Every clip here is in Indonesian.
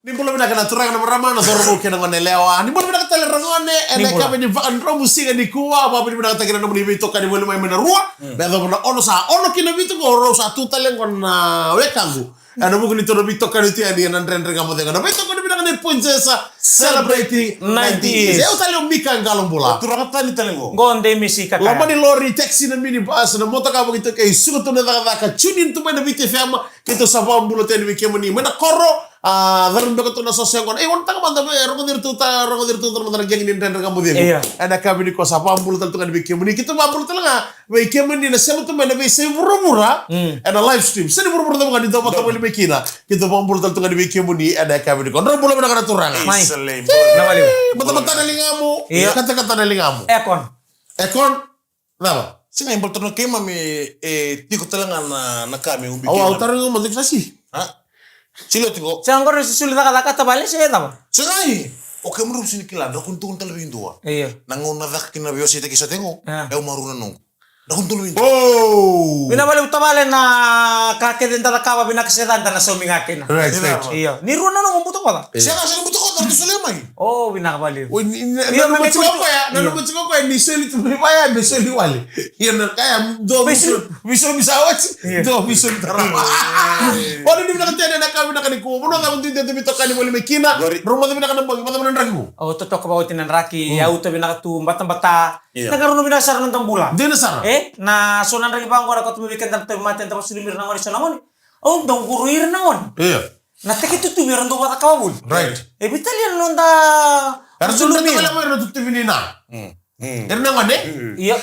Nimbolo bina kana turanga na marama na zorbo kena ngone lewa. Nimbolo bina katale rangone ene kame ni van romu singa ni kuwa ba bina katale na muni bito kani bolo mai mena rua. Beda bina ono kina bito ko ro sa tuta lengon na wekangu. Ana mugni toro bito kani tia ni na rendre ngamo de kana bito kani bina kani princesa celebrating 90 years. Eu tale mika ngalong bola. Turanga tani tale ngo. Gonde misi kaka. Lama ni lori taxi na minibus na moto ka bito kay sugo to na ka tunin to mena bito fama kito sa bambulo tani wikemoni mena koro. Darum beko na soseng kon won tang manda rongo dir tuta mandar geng ni render ngamo de. Ana kabi ni ko sa bambulo tal tungan wikemoni kito bambulo tal nga wikemoni na sema to mena be se murmura ana live stream se murmura to ngani do mata boli mekina kito bambulo tal tungan wikemoni ana kabi ni kon ro bulo na turanga. Mai. Nawali. Mata na lingamu. Kata na lingamu. Ekon. Napa? Sina importante no kema me tiko talanga na kami umbi. Awa utara ngo mandik sasi. Ha? Silo tiko. Sangkor sulit kata tabale saya tama. Sengai. Oke muru sini kilanda kuntung tal bindua. Iya. Nangona dak kina biyo sita kisa tengo. Eu maruna nong. Da kuntul bindua. Oh. Bina bale utabale na kake dentara kawa bina kesetan na somi ngake na. Right. Iya. Ni runa nong umbuto kota. Siya kasi buto ko tanto sulemay. Oh bina bale. Nanu macam apa ya? Ni seli tu ya beseli wale. Ya kaya do bisa wati. Do bisa tarama. Oh ni bina katiada na kami na kaniku. Puno ta unti te bito kani boli mekina. Rumah tu bina kana bagi mata menan ragu. Oh totok bawtin raki. Ya uto bina katu bata. Nagaruno bina saran tang bula. Dena sara. Na sunan ragi bang ora kot mibikan tan maten ta sulimir nangoni sonangoni. Oh dong guruir nangon. Iya. Na teke tutu biar ndo bata kawul. Right. Bitalian nonda. Harus sudah kala mo ro tutu binina. Karena ngane? Iya.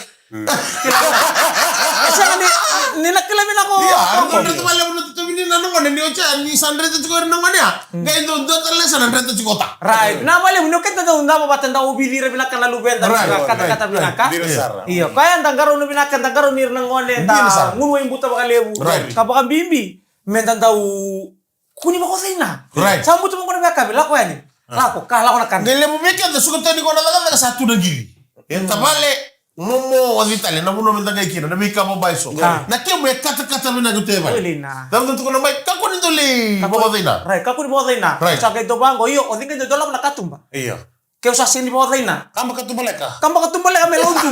Asa ni nakalamin ako. Iya, harus tutu kala mo tutu binina ngane ni ocha ni sandre tu ko ngane ya. Kaya do tala sandre tu kota. Right. Na bale mo ket na unda mabatan da ubili re binaka na lubenda kata-kata binaka. Iya, kaya ndangaro no binaka ndangaro nir nangone ta ngunu imbuta bakalebu. Kabaka bimbi. Mentan tau kuni ba ko na. Right. Sa mutu mo ko na kabila ko yani. Lako kala ko na kan. Dele mo meka da suka tani ko na daga satu na giri. Tabale momo wazitale na muno menda kira na mika mo baiso. Na ke mo kata mina gute ba. Olina. Dam tu ko na mai ka ko ni dole. Ba dina. Right, ka ko ni ba dina. Sa ke do bango iyo o dinga do dolam na katumba. Iya. Ke usa sini ba dina. Kamba katumaleka. Kamba katumba me lontum.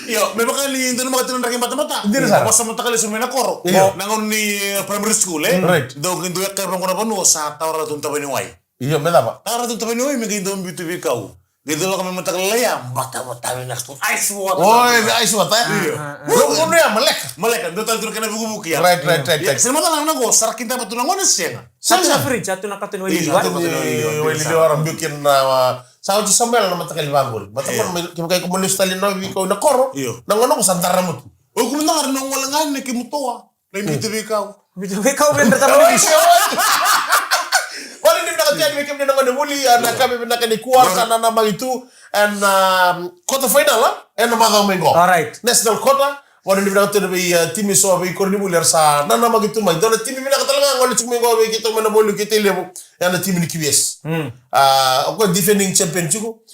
Iyo, memang kali itu nama katinan rakyat mata-mata. Diri sara. Pas sama kali sumena koro. Nangon ni primary school Right. Do kintu ya kaya pangkona panu sa tawara tunta baniwai. Iya, meda ba? Tawara tunta baniwai me kintu bitu bikau. Gitu lo kami mata kalaya mata binas tu. Ice water. Oh, ice water. Lo kono ya Malek, do tal tur kana buku-buku ya. Right. Sino mata lang nago sarakinta patu nangon siya. Sa fridge atu na katun wali. Wali orang bikin sa uji sambal na matakal bangol. Matakon kim kay komunis talin na ko na koro. Nangono ko santara mo. O kung nangar nang walangan ni kimutoa. Na bitu bikau. Bitu bikau benda tama ni. Wala ni nakatiyan may kim na naman muli na kami pinakani kuwarta na naman itu and quarter final and naman mengo. Alright. National quarter wala ni nakatiyan may team so may korni muli sa na naman itu may dona team pinakatalaga ngol chuk mengo may kito man muli kitile yana team ni KBS. Ako defending champion chuko.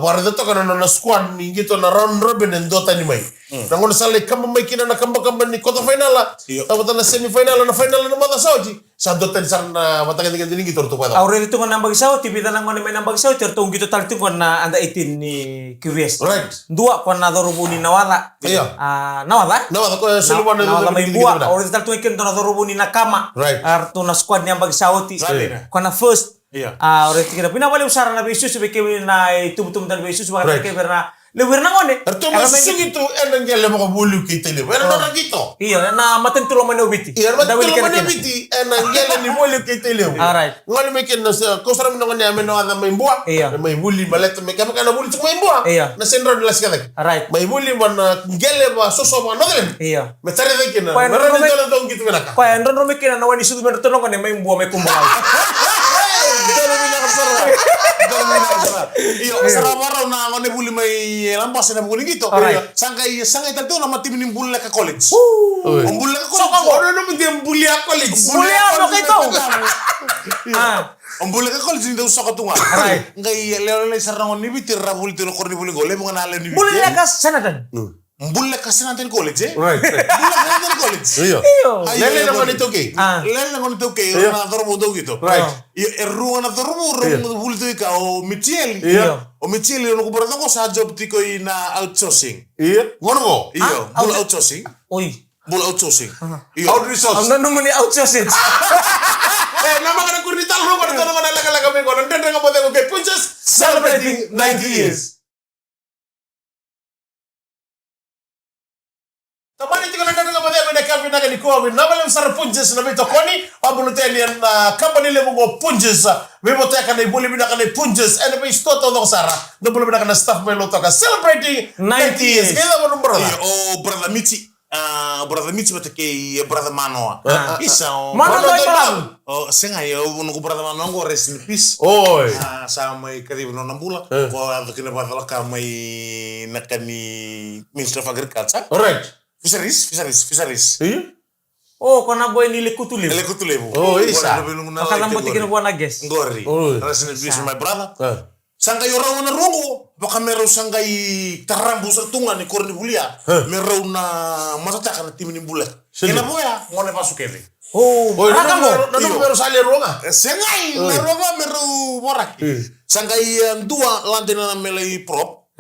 Wala dito kana na squad ni gito na round robin and dota ni may. Nangon sale kamba may kina na kamba ni quarter final tapos na semi final na final na mata saudi. Sa dota ni sarna matagal din gito to pa. Aurel itu ngan nambag saw tibita nang may nambag saw tertung gito talti ko na anda 18 ni QS. Right. Dua ko na dorubuni nawala. Nawala? Nawala ko suluman na may buwa. Aurel talti ko na dorubuni na kama. Right. Arto na squad niya nambag saw ti. Ko na first. Aurel tikira pinawali usara na besus beke na tum dan besus bakit ke berna lewir na ngone. Arto masig itu enang gele mo ko bulu kitele. Wala na gito. Iya na maten tulo man ubiti. Iya maten tulo man ubiti enang gele ni bulu kitele. Alright. Ngone mekin na ko sara mo ngone amen na may buwa. May buli balet me kama kana buli may buwa. Na sendro de las kadak. Alright. May buli man gele ba soso ba nodlen. Iya. Me tare de kina. Mara ni dolo dong gitu menaka. Pa endron ro mekin na wani sudu men tulo ngone may buwa may kumbal. Dolo mina kapsara. Iyo, sarap araw na ngone buli may lampas na buli gitu. Sangkay tanto na matim ni buli ka college. Ang buli ka college. So ano naman din buli ka college. Buli ano kito? Ang buli ka college hindi usa ka tunga. Ngay lele sarang ni bitir ra buli tino korni buli gole mga nalen ni. Buli ka sanatan. Mbulle kasinanten college, Right. Mbulle kasinanten college. Iyo. Iyo. Lele na ngoni toke. Lele na ngoni toke, na dormo do gitu. Right. Ruang na dormo, ruang bul to ka o Michel. Iyo. O Michel no ko berada ko sa job tiko na outsourcing. Iyo. Ngono mo. Iyo, bul outsourcing. Oi. Bul outsourcing. Iyo. Out resource. Ang nanong ni outsourcing. Nama kana kurnital ho kana tono kana laga me kono ndende ngabote ko ke Punches celebrating 90 years. Tamani tika ndende ngabote ko de kapi naga ni ko mi nabalem sar Punches na bito koni abuluteni na company le mo Punches me bote kana ibuli bina kana Punches ene be stoto do sara do bulu bina kana staff me lo toka celebrating 90 years. Kaya mo brother. Iyo, o brother Michi. Brother Michi bate ke brother Manoa. Isa o. Mano doy palang. O senga yo no brother Manoa go rest in peace. Oi. Sa may kadib no nambula. Ko ado kina badala ka may nakani Minister of Agriculture. Alright. Fisheries. Iyo. Oh, kona boy ni lekutulim. Ele kutulevu. Oh, isa. Akala mo tikino buwan na guess. Ngori. Oh. Rest in peace my brother. Sanga yorang na rungo, baka meron sanga i tarambu sa tunga ni Korni Bulia. Meron na matataka na timin ni Bulia. Kena boya, ngone pasok keve. Oh, Oi, akala mo. no pero sale ronga. Sengai, na ronga meron borak. Sanga i dua lantina na melay prop.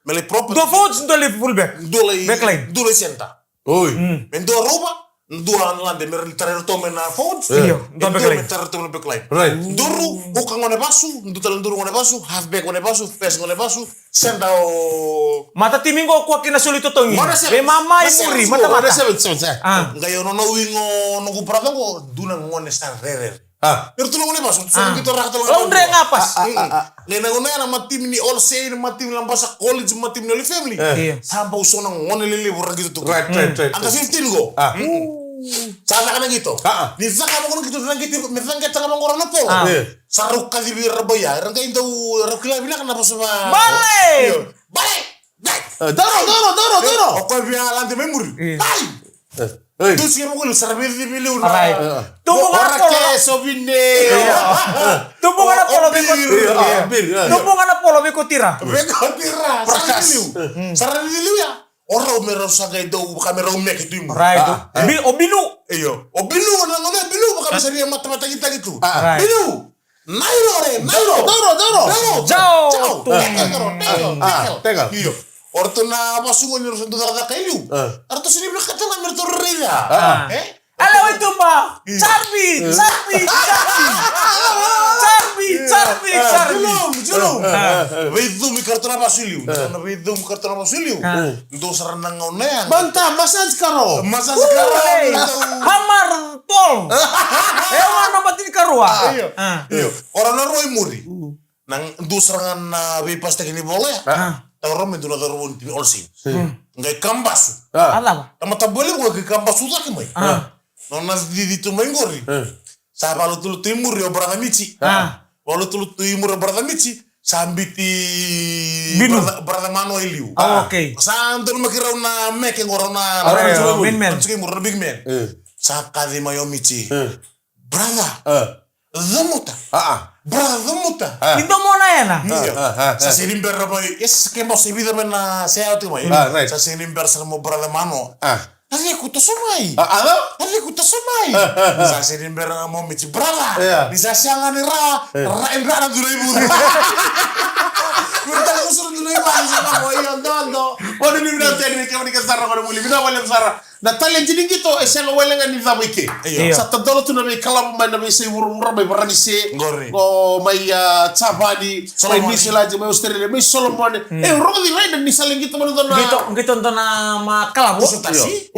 Melay prop. Do forwards do le fullback. Backline. Dole senta. Oi. Men do roba. Dua lande meron tarer tome na forwards. Iyo, do backline. Tarer tome na backline. Right. Duru, uka ngone basu, ndutalan duru ngone basu, halfback ngone basu, pass ngone basu, senda o Mata timingo kwa kina solito tongi. Mana siya? Be mama Masih imuri, masih mata mata. Ah. ngayon no wingo no kuprata ko duna ngone star rerer. Ah. Pero tulungan ngone basu, so kita rakta lang. Laundre ngapas. Ngena ngone na matim ni all say ni matim lamba sa college matim ni family. Iya. Samba usona ngone lele burang gitu tuh. Right. Angka 15 go. Ah. Sana kana gitu. Ni zaka mo gitu nang gitu, metang kita ngomong orang na po. Saruk kali bir boya, rangka itu rakila bilang kenapa sama. Balik. Balik. Doro. Oke biar lantai memori. Hai. Hey. Tu sih mau serba di biliun. Alright. Tumbo kana polo. Queso vine. Tumbo kana polo beko. Tumbo kana polo beko tira. Beko tira. Sarang biliun ya. Orang merah sangai do kamera umek itu imu. Right. Obilu. Iyo. Obilu na ngone bilu bukan bisa dia mata-mata kita gitu. Ah. Bilu. Nairo. Doro. Jauh. Tegal. Iyo. Orto na pasungon ni Rosanto da Kailu. Arto sini berkat na merto reda. Alaw itu ba? Charbi. Julum. Vedo mi kartona pasiliu. Na vedo mi kartona pasiliu. Ndo saranang ngonean. Banta, masaj karo. Masa sekarang. Hamar tol. Ewan nabatin karua. Iyo. Orang na roy muri. Nang ndo sarangan na we pasta kini boleh. Tawro me dula daro ti olsin. Ngai kambasu. Alam. Tama tabole ko ke kambasu ta kemai. Non nas di tu mengori. Sa balu tulu timur yo brada mici. Balu tulu timur brada mici. Sambiti brada mano eliu. Oke. Sa antul makira na meke ngorona. Big man. Tsiki mur big man. Sa kadi mayo mici. Brada. Zamuta. Brada zamuta. Ito mo na yan Sa sinimber na mo, yes, kaya mo, sibida man na siya ito mo. Right. Sa sinimber sa mo, brada mano. Nali ko to sumay. Ano? Nali ko to sumay. Sa sinimber na mo, michi, brada. Di sa siya nga ni Ra na dulay mo. Kunta ko sa dulay mo. Sa mga yon, dondo. Wano ni mina teknik kama nikasara ko muli. Mina wala msara. Na talent jini gito eselo wala nga nidhamu ike. Sa tadolo tu na may kalam may na may say wurumura may barani se. Ngori. O may Chavani, may Misilaji, may Australia, may Solomon. Rogo di rai ni saling gito man doon na. Gito na makalaw. Usotasi.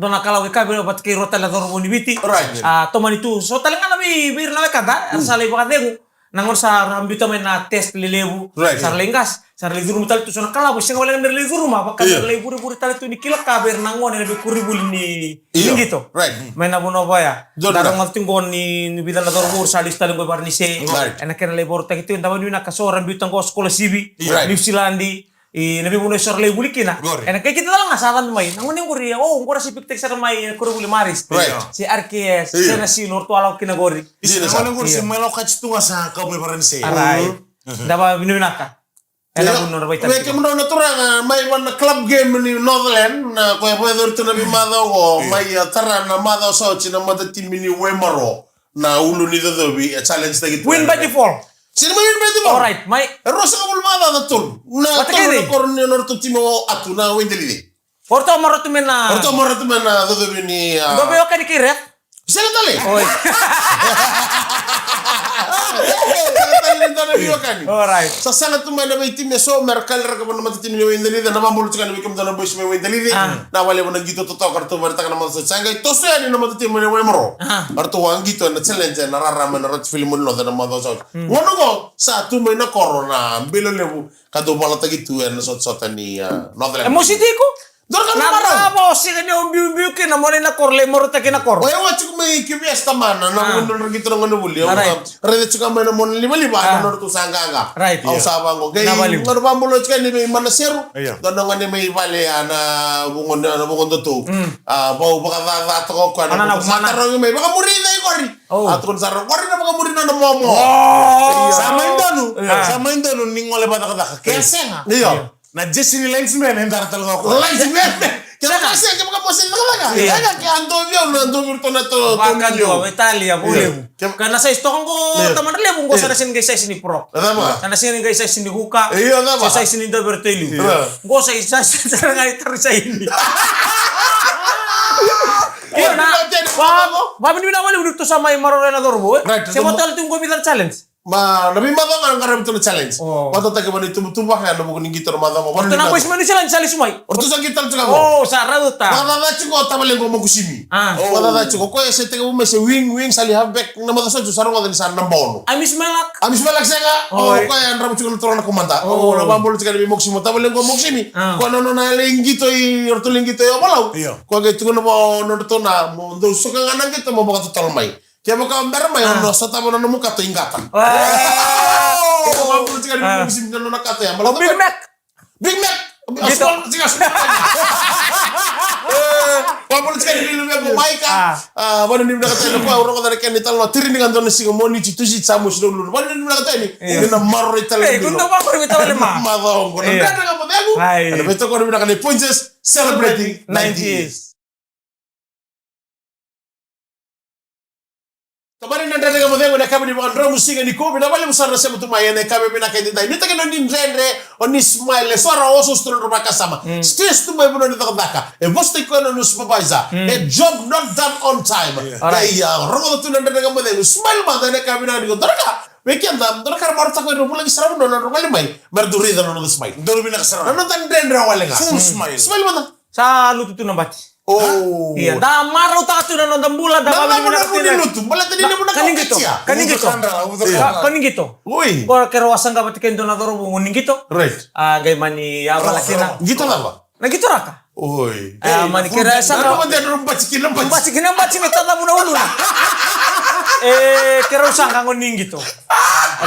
Doon na kalaw ikabi na ba't kay rota la dormo ni biti. Right. Toman itu. So talaga na may bir na kada. Salay ba kadego. Nangon sa rambito may na test lilebu. Sa lenggas. Sa lilebu tal tu so nakalaw siya wala nga lilebu ma baka lilebu buri tal tu ni kilak kaber nangon na kuribul ni gitu. Right. May nabuno ba ya. Darang maltinggon ni bidan na dormo sa lista lang ba ni se. Enak kena lebor ta gitu ndawan ni nakasoran bitang ko sekolah sibi. New Zealandi. Nabi mo na sir lebuli kina. Enak kay kita lang asaran may. Nangon ni gori. Oh, ngora si piktek sa may kuribul maris. Si RKS, si si norto alaw kinagori. Isi na ngoni si melo kachitunga sa kau may baran se. Aray. Daba binunaka. bunno ba Weke muna naturanga mai wana club game ni Northland na kwa weather tu na bimada go mai tara na mada so china mada timi ni Wemaro na ulu ni dodobi challenge tagi win by default. Sino win by default? Alright, mai Rosa ka bulmada na tul. Na tul na korni na tu timo atu na windeli. Porto marot mena. Porto marot mena dodobi ni Gobe o kani kire. Sino tali? Oi. Alright. Sa sana tu mai na mai tim so merkal ra ka na tim ni windeli na mamulu chika ni bikem na boys me windeli na wale na gitu to kar tu berta na masa sangai to so ani na tim ni Wemaro. Arto wang gitu na challenge na rara na rat film no na mado so. Wono go sa tu mai na corona bilo lebu ka do bala tagi tu na so ni Northland. Emositiko. Dorkan na marabo si kani umbiu ke na mone na korle moro ta kina kor. Oye wa chuk mai kibias tamana na ngono gitu ngono buli. Rede chuk mai na mon lima na no tu sanganga. Right. Au sabango gay ngono bambulo chuk ni mai manasero. Dono ngane mai vale ana bungon to. Bau baka va to ko na mataro mai baka muri dai kori. Atun sarong kori na baka muri na momo. Sama indonu ningole bata kata. Kesenga. Iya. Na Jesse ni linesman endara talgo ko. Linesman. Kaya kasi kaya makaposin na talaga. Kaya kaya ando virto na to. Bakan do Italia boleh. Karena saya stokong ko taman lebu ko sana sin guys sini pro. Sana sin guys sini huka. Saya sini da bertelu. Go saya ngai terus ini. Iya na. Ba ni wala udut to sama Marorena Dorbo. Saya mau tahu tunggu bilang challenge. Ma nabi madang ang karami to challenge. Wato taga man tumba kaya no bugun ngito madang ko. Orto na pues man challenge sali sumay. Orto sa gital tsaka Oh, ko. sa raduta. Wala chiko tamale ko magusimi. Wala chiko ko ese taga mo se wing sali halfback na madaso sarong adin sa nambono. Amis malak sega. Oh, ko yan rabu chiko toro na kumanta. Oh, na bambolo tsaka bi moksimo tamale ko moksimi. Ko no na lingito orto lingito yo balaw. Ko ga chiko no no to na mo do so ka nang gito mo baka talmay. Kaya mo ka ambera may ono sa tamo na muka to ingatan. Ko bambolo tsaka bi moksimi no nakata yan. Big Mac. Big Mac. Asal tsaka. Walaupun sekali dulu ya Maika, mana ni mereka tanya apa orang kata kan ital no tiri dengan dono sih mau ni citu sih samu sudah dulu. Mana ni mereka tanya ini nama maror ital dulu. Kunto apa kau kita boleh mah? Madong, kau nanti ada apa aku? Ada betul kau mereka ni Princess celebrating 90s. Kemarin nanda dengan model na kami di mga drum musika ni Kobe na wala mo sana sa mutumaya na kami pinakaintay. Nita ka nandin genre o ni smile sora oso stron rumah kasama. Stress tu may buno nito kadaka. E boste ko na no supervisor. E job not done on time. Kaya rongo tu nanda dengan model smile man na kami na niko. Doraka weekend dam doraka marta ko no pulang isara no no ngali may. Berduri no no smile. Dolo binakasara. Ano tan genre wala nga. Smile. Smile man. Sa lutu tu nambati. Oh. Iya, da maro ta tu na nondam bula da kami na lutu. Bala tadi na muna kaningito. Kaningito. Uy. Ko kero wasanga batiken do na doro ningito. Right. Gay mani ya balakina. Gitu lah, Pak. Na gitu raka. Uy. Mani kira sanga. Ano ba din rumba chicken tata muna ulo na. Kero sanga ngon ningito.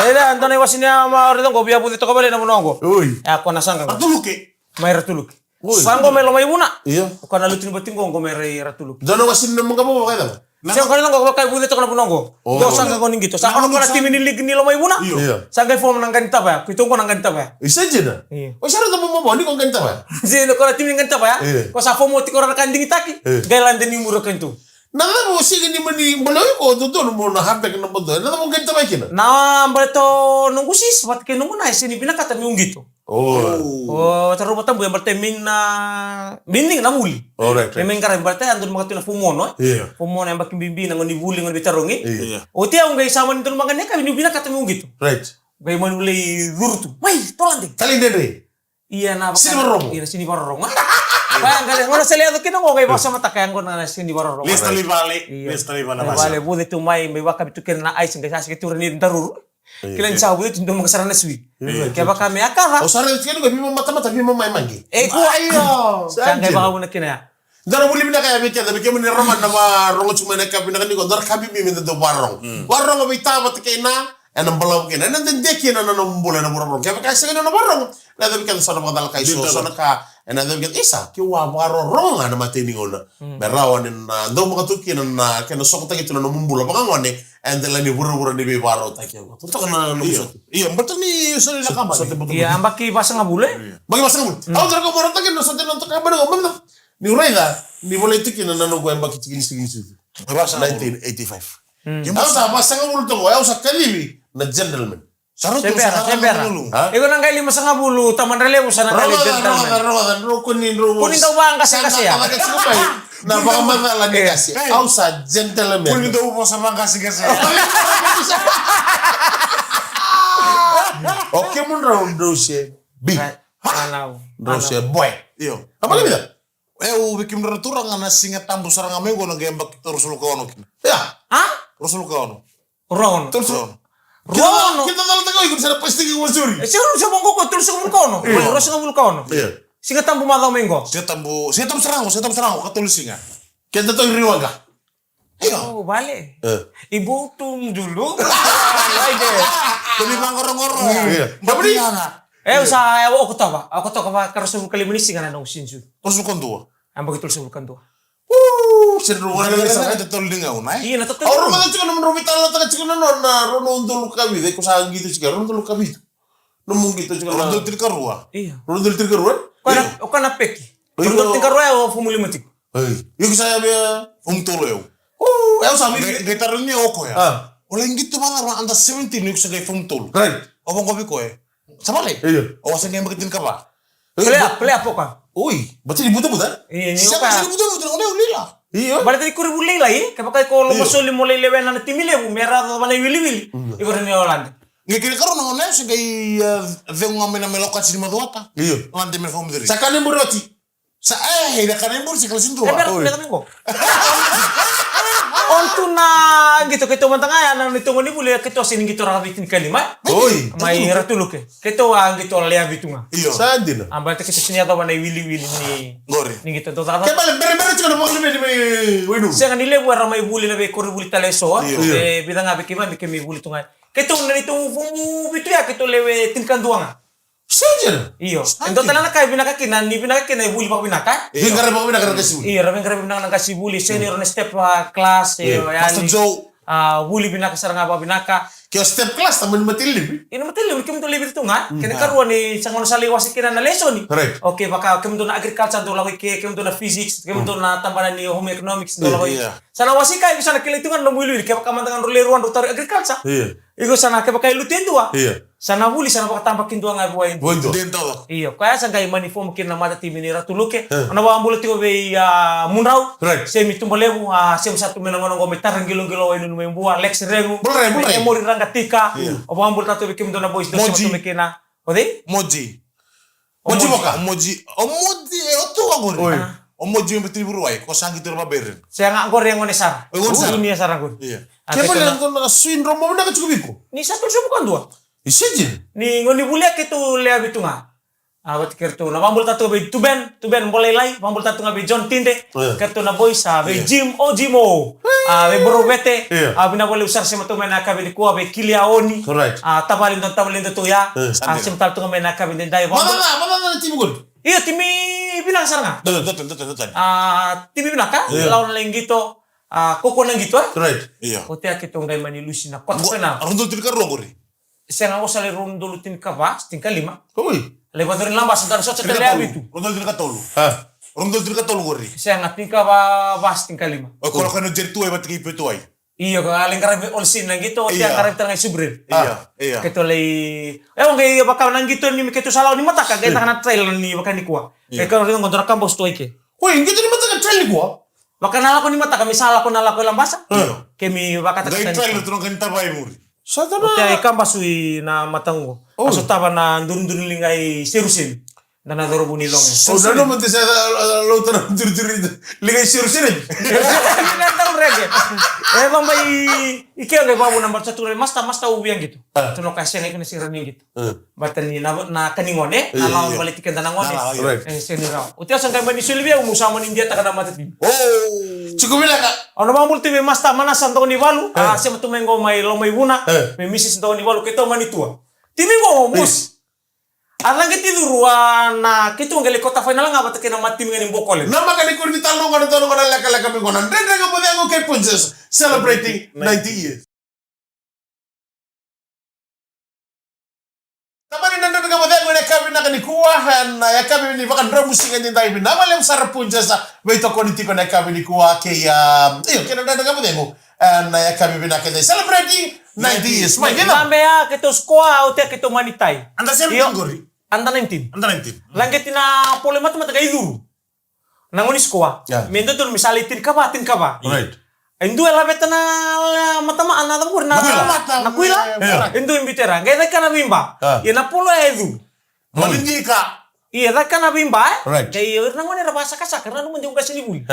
Reda antone wasinya ma ore ngo biya buti to kabale na munongo. Uy. Ko na sanga. Atuluke. May ratuluk. Sango may lomay muna. Iya. Ko na lutin bating ko may ratuluk. Dono wasin na mga mo kaya. Siya kanila ko kay buti to na punongo. Do sanga ko ningito. Sa ano ko na timi ni lig ni lomay muna. Iya. Sanga form nang ganita ba? Kitong ko nang ganita ba? Isa dyan na. O siya rin mo ni kung ganita ba? Sino ko na timi ng ganita ba? Ko sa form mo ti ko na kanding itaki. Gailan din ni muro kanto. Nada mo sige ni mani malawi ko doon mo na hampek na bodo. Nada mo ganita ba kina? Na balito nung gusis wat kay nung na sini pinakata yung gito. Oh, taruh batang bukan berarti mining na muli. Alright. Memang karena berarti andun mga tuna fumono. Fumono yang bakin bimbi nangon ibuli ngon bitarungi. O tiya ang gay sama nito mga kanya kami nubina kata mo gitu. Right. Gay manulay durtu. Wai, tolanting. Talin dere. Iya na. Sini barong. Iya sini barong. Kaya ang galing. Ngono saliado kinong gay basa mata kaya ngo na sini barong. Lista li bale na basa. Bale bude tumay may waka bitukin na ice gay sasi kitura ni daruru. Kailan siya buti tundong mga sarana sui. Kaya baka may akara. O sarana kaya nga mata-mata bima may mangi. Ko ayo. Saan kaya baka muna kinaya. Dara muli bina kaya bikya dabi kemo ni Roman na rongo chuma na kabi na kaniko dar kabi mi minda do warong. Warong abi tabat kay na enam balaw kina. Nandan deki na nanumbula na murong. Kaya kaya sa na warong. Na dabi kan sana mga dal kay so na ka and then get isa ki wa baro ronga na matini ngona merawan na ndo mga tuki na kena sok tagi tuna mumbula pangangone and then lani buru ni be baro taki ko to kana no Iya, betul ni usah nak kabar. Iya, ambaki basa nga bule. bagi masa ngul au tra ko moro taki no sote no to ka baro mamna ni ureda ni boleh tuki na no ko ambaki tigini tigini Bahasa 1985 au sa basa ngul to au sa kalibi na gentleman Sarot Sempera. Iko nang kay 50 taman relevo sa nang kay gentleman. Kunin daw ba ang kasi ya? Na baka manala ni kasi. Au sa gentleman. Kunin daw po sa mga kasi. Okay mun round dosye. B. Anaw. Dosye boy. Iyo. Apa lagi dah? Bikin raturang nga singa tambo sarang amigo nag-embak rusul kaono. Ya. Ha? Rusul kaono. Ron. Rusul. Rono. Kita dalam tengok ikut sana pasti ke Wasuri. Siguro sa bangko ko tulsa mo kono. Rosa nga vulkano. Iya. Singa tambo madaw mengo. Siya tambo sarang katul singa. Kita tu riwaga. Iyo. Oh, bale. Eh. Ibutum dulu. Lagi. Dali bang ngoro-ngoro. Iya. Tapi Sa ako to ba karoso mo kalimunisi nga na sinsu. terus kon tuwa. Ang bagay tulsa vulkan to. Seru Wala kan sa sana. ito tol dinga unay. Iya na totoo. Orang mana cakap nama Romi Tala tak cakap na Rono untuk luka bi. Dek usaha gitu cakap Rono untuk luka bi. Nomong gitu cakap. Rondo tilkarua. Iya. Rono untuk terkeruan. Kana peki. Untuk tingkar roya o fumuli matik. Yuk saya biar. Tolo eu. Eu sabi. Gitarnya oko ya. Wala gitu mana anda 17 yuk sa gay tolo. Right. Obong kopi ko eh. Sabale. Iya. O sa gay magitin ka ba? Play po ka. Ui, berarti dibuta-buta? Iya, Siapa ka. sih betul ulila. Iya. Balik tadi kuri bulay lai, kapag ko lo masuli mo lay lewen na timile bu mera do mana wili-wili. Iko rin Holland. Ngi kiri karon ngon sa gay veng ngamen na melokat si maduata. Iya. Lante men fom diri. Sakane muroti. Sa da kanen bur si kalasin tuwa. Pero kami ko. Onto na gitu kito mantanga na nito ni buli kito sining kito ra bitin kalima. Oi. May ratuluk eh. Kito ang kito lea bitunga. Iyo. Sandina. Ambate kito sinya to mana wili-wili ni Gore. ni gitu to tata. Kaya bere cakap nama ni winu. Siya nga nile buwara may buli na be kuri buli taleso. Iya. Bidang nga bikima bikimi buli tunga. Kito na nito fumu bitu ya kito lewe tinkanduanga. Saja. Iyo. Endo tala na kay binakakinan ni binakakinan buli pa binaka. Hingga repot nak kasih. Iya, rabing binaka nang kasi buli senior na step class Pastor Joe. buli binaka sarang apa binaka. Kaya step class taman matilib. Ino matili kim to libit tunga. Kene karuan ni sang ono sali wasi kina na lesson ni. Correct. Okay, baka kim to na agriculture do lawi ke kim to na physics, kim to na tambalan ni home economics do lawi. Iya. Sana wasi kay bisa na kilitungan no muli kaya baka mantangan ruleruan do tar agriculture. Iya. Igo sana kaya baka ilutin dua. Iya. Sana buli sana baka tambakin dua nga buhayin. Bonto. Den todo. Iyo, kaya sa gay manifom kin na mata timi ni ratuluke. Ano ba ambulo tiyo be munraw? Right. Semi tumbalebu sem satu menangon ngo metarang gilong-gilong inu may buwa Lex Regu. Boleh. Emori ranggatika. O ba ambulo tato bikim do na boys do Moji. sama tumikina. Ode? Moji. Moji boka. Omoji otu agor. Oi. Omoji yung betriburuay ko sangi ter baberin. Saya nga ngor yang ngone sar. Ngor sar. Dunia sarang gur. Iya. Kaya pala nang syndrome mo na kachukubiko. Ni satu sumu kan dua. Isijin. Ni ngoni bulia ketu lea bitunga. Awat kertu na bambul tatu be tuben boleh lai bambul tatu ngabe John Tinde kertu na boys be Jim Ojimo be Borobete bina boleh usar sema tu mena kabe kuwa be Kiliaoni Correct. tabalin to ya sem tal tu mena kabe dai bambul Mana timugol. iya timi bilang saranga Betul. timi bilang ka lawan lain gitu koko nang gitu Correct. Iya. otea kita ngai mani lusina kot pena Arundul tilkar gori. saya ngau sale rum dulu tin ka ba tingkah 5 Oi. lepas dari lamba sebentar so cetere abitu Rundul tilkar tolu. Ah. Rundul tilkar tolu gori. saya ngatin ka ba bas tingkah 5 O kalau kena jer tuai bat kipe tuai. iya kalau lingkaran olsin nang gitu Iya. tiang karakter ngai subrir Iya. keto lay emang kay bakal nang gitu ni keto salaw ni mata ka kay takana trail ni bakal ni kuah kay kalau ringo kontra kampus tuai ke Oi, gitu ni mata ka gua. bakal nala ko ni mata ka misala ko nala ko lambasa kemi bakal Gai takana trail tu nang kenta bai muri. Sata Otea kampus wi na matango aso taba na durun lingai serusin dan na doro buni longe Oh, no mati sa lo tanah tur-tur itu. Ligai sir-sir. Nggak tahu rege. Emang bay ike nggak bawa nomor satu masta ubiang gitu. Tuno kasih nggak kena sirani gitu. Batan ni na kaningone, na lawan balik tiken tanangone. Sini raw. Utia sangkai mani sulibia umusama ni India takana mati. Oh. Cukup bila kak. Ano bang multi be masta mana santo ni walu? Siapa tu mengo mai lomai buna. Me misi santo ni walu kita mani tua. Timi mo mus. Alang kita ruan na kita ngali kota final nga bata kina mati ngani Bokole. Na makani ko ni talong na leka mi konan. Dede nga po dengo kay Punches celebrating 90 years. Tamani nando nga po dengo na kami na kanikuwahan na kami ni bakan ramusingan din tayo binamalem sa Punches sa wait ko ni tiko na kami ni kuwa kay kina nando nga po dengo na kami binakay celebrating 90 years. May gina. Mambe ya kita skoa o te kita manitay. Anda siya gori. Anda 19. Anda 19. Langit na problema tu mataga iduru. Nangoni skoa. Yeah. Mendo tu misal tin ka ba. Right. Indo la betana matama anada pur na kuila. Indo imbitera. Ngai kana bimba. Ya na polo edu. Malindi ka. Iya kana bimba. Right. Kay nangoni ra basa kasa karena nu menjauh kasini buli.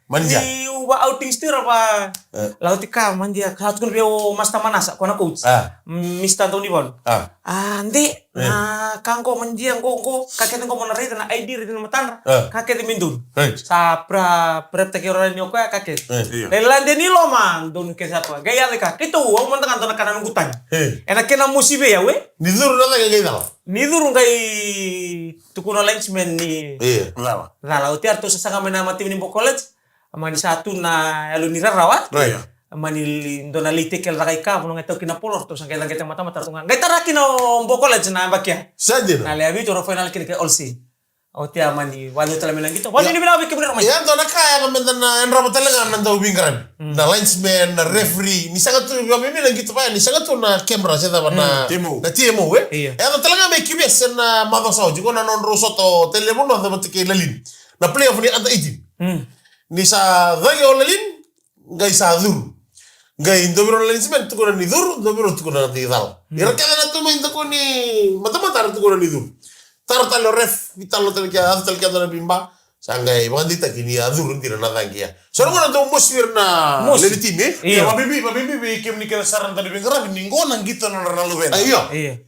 Manja. Di uba outing stir apa. Lautika mandia khat kun bio masta manasa kona coach. Mista Tony Ball. Ande na kangko mandia ngko kakek ngko monarita na ID rin matan. Kakek mindun. Right. Sa prep take orang ni ko kakek. Iya. Lande ni lo man don ke sapa. Gaya deka kitu wa man tangan tan kanan gutan. Enak kena musibe ya we. Ni zuru na nga gina. Ni durung kai tukuno linesman ni. Iya. Lama. Nah, lauti artu sasanga mena mati ni college. Amani satu na alunira rawa. Right. Amani donalite kel rakai ka puno ngeto kina polor to sangkai langkete mata mata tunga. Gaita rakino mbo college na bakia. Sajin. Na leabi to final kini ke olsi. Oti amani wanu tala melang gitu. Wanu ni bila ke bener mas. Yan to na kaya ka menda na enra talaga nanda ubingran. Na linesman, na referee, ni sangat tu kami bilang gitu pa, ni sangat tu na camera sa na TMO. Na TMO Iya. Yan to talaga may kibes na madosao jugo na non rosoto telemono na matike lalin. Na playoff ni anda 18. Ni sa dayo lalin ngai sa dur. Ngai dobiro linesman tu ko ni dur, dobiro tu ko na tidal. Ira kada na tu main ko ni mata-mata tu ko ni dur. Tartalo ref vitalo telkia na bimba sangai bandita kini adur ndira na dangia. So ngona to mosfir na leli tim Iya, mabibi kem ni kena saran tadi bengkara ningona gitu na Ronaldo Ben. Ayo. Iya.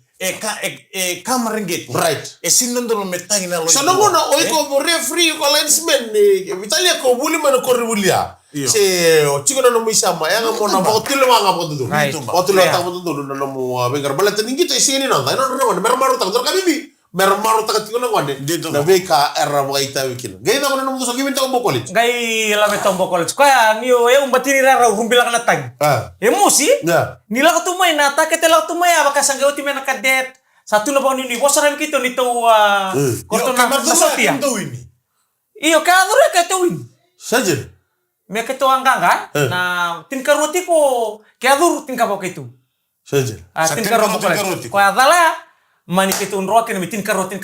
Kamar ngit. Right. Sinon do metangi na lo. So ngona oiko bo referee ko linesman ni Italia ko buli man ko ribulia. Se o chiko na no misama ya ngamo na ba tilo nga po do. Right. O tilo ta po do na mo bengkar balata ningito isini na no mermaro ta do kabibi. Mermaro ta katiko na ngone. Na beka era mo ita wikin. Gay na ko na mo so gimin ta ko college. Gai la betombo college. Kaya niyo ya umbatiri rara humbila kana tag. Emosi? Ya. Nila ka tumay na ta ketela tumay baka sangga uti mena kadet. Satu na bang ni bosaram kito nito korto na sotia. Iyo ka dure ka tuwin. Sajin. Me keto angka kan na tin karuti ko kaya dur tin ka ba kito. Sajin. Tin karuti ko. Ko adala mani kito unro ken tin karuti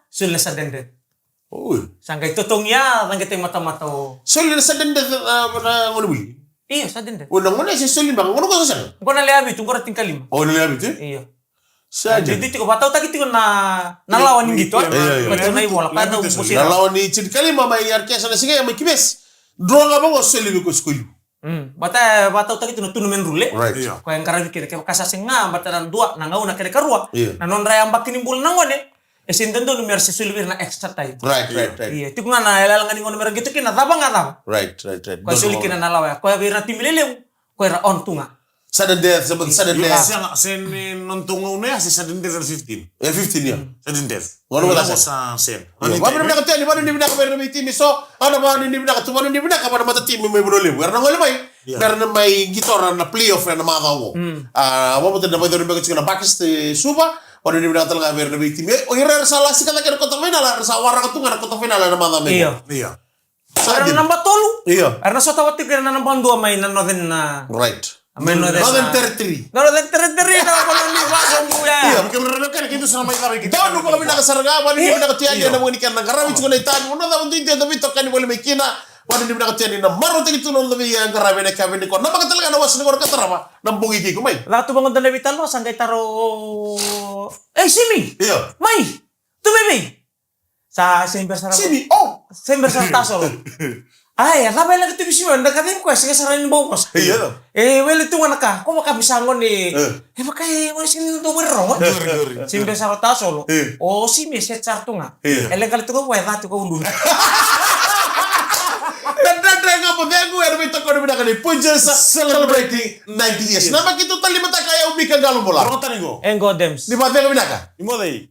sul sa dende. Oi. Sangga itu tongya sangga mata-mata. Sul sa dende na ngono buli. Iya sa dende. Una ngona si sul bang ngono ko sa sana. Ko na leabi tungkor tin kalima. Oh ni abi tu. Iya. Sajin. Jadi tiko batau tak itu na lawan gitu. Macam na ibola kada musir. Na lawan ni cid kalima mai arke sana sige mai kibes. Draw nga bango sul ko skulu. Batau tak itu na tunumen rule. Right. Ko yang karabi kira kaya kasasenga bataran dua na ngau na kere karua. Iya. Na non rayang bakin imbul nangone. Esintendo numer sesulwir na extra time. Right. Iya, tiko na elal ngani ngono mer gitu kina tabang ngata. Right. Ko suli kina nalawa. Ko bira timilele ko era on tunga. Sudden death, sudden death. Sen nontungo ne asi sudden death 15. 15 ya. Sudden death. Ngono wala sa sen. Wala na katani, wala ni binaka pero may team so ano ba ni binaka tu wala ni binaka para mata team may brole. Wala ngol may. Pero na may gitora na playoff na mga wo. Wala mo na ba dito ba na bakis suba. Wala ni binaka talaga pero may team. O ira sa lasi ka kaya kota final sa wara ka tunga kota final na mga may. Iya. Karena nambah tolu. Iya. Karena so tawati karena nambah dua main na noven na. Right. Northern Territory. Northern Territory na ko ni wasong buya. Iya, mungkin benar kan itu sama kita. Doon ko kami nakasarga, wala ni nakatiyan na mo ni kan nagarawi ko na itan. Una na mo din dito bito kan wala may kina. Wala ni nakatiyan na maro tagi tunon na may ang garawi na kami ko. Na makatalaga na was ni ko katarama nang bungi ko may. Lato bangon na vital lo sanggay taro. Simi. Iya. May. Tumimi. Sa Sember Sarap. Simi. Oh. Sember Sarap Tasol. Ay, labay lang ito bisyo. Nagkatin ko, sige saranin mo ko. Iya. Well, ito nga naka. Kung makabisangon bakay, wala sinong tumarong. Simbe sa rotasol. O, si Miset Sarto nga. Elegal ito ko, wala ito ko ulun. Nagdagdag nga po, dahil ko, may tako na binaka ni Punches celebrating 90 years. Naman kito talimata kaya umika galong bola. Orang tani go. Engo Dems. Di ba dahil binaka? Imo dai.